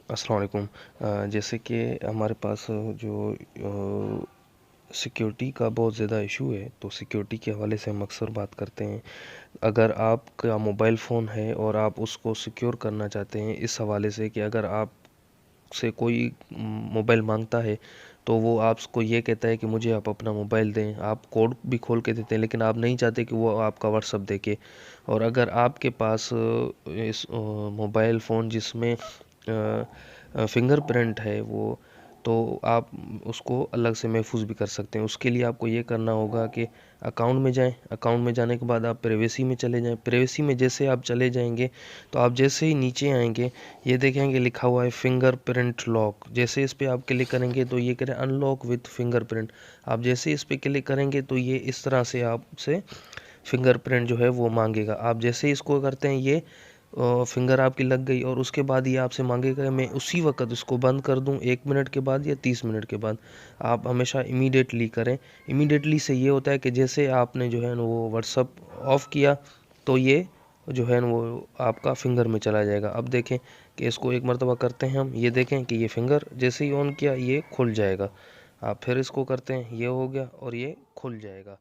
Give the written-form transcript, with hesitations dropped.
अस्सलाम वालेकुम। जैसे कि हमारे पास जो सिक्योरिटी का बहुत ज़्यादा इशू है, तो सिक्योरिटी के हवाले से हम अक्सर बात करते हैं। अगर आपका मोबाइल फ़ोन है और आप उसको सिक्योर करना चाहते हैं इस हवाले से कि अगर आप से कोई मोबाइल मांगता है तो वो आपको ये कहता है कि मुझे आप अपना मोबाइल दें, आप कोड भी खोल के देते हैं लेकिन आप नहीं चाहते कि वो आपका व्हाट्सअप देखे। और अगर आपके पास इस मोबाइल फ़ोन जिसमें फिंगरप्रिंट है वो, तो आप उसको अलग से महफूज भी कर सकते हैं। उसके लिए आपको ये करना होगा कि अकाउंट में जाएं। अकाउंट में जाने के बाद आप प्राइवेसी में चले जाएं। प्राइवेसी में जैसे आप चले जाएंगे तो आप जैसे ही नीचे आएंगे ये देखेंगे लिखा हुआ है फिंगरप्रिंट लॉक। जैसे इस पे आप क्लिक करेंगे तो ये करें अनलॉक विद फिंगरप्रिंट। आप जैसे इस पे क्लिक करेंगे तो ये इस तरह से आपसे फिंगरप्रिंट जो है वो मांगेगा। आप जैसे ही इसको करते हैं ये फिंगर आपकी लग गई और उसके बाद ये आपसे मांगेगा मैं उसी वक्त इसको बंद कर दूं 1 मिनट के बाद या 30 मिनट के बाद। आप हमेशा इमीडिएटली करें। इमीडिएटली से ये होता है कि जैसे आपने जो है ना वो व्हाट्सअप ऑफ किया तो ये जो है ना वो आपका फिंगर में चला जाएगा। अब देखें कि इसको एक मरतबा करते हैं हम, ये देखें कि ये फिंगर जैसे ही ऑन किया ये खुल जाएगा। आप फिर इसको करते हैं, ये हो गया और ये खुल जाएगा।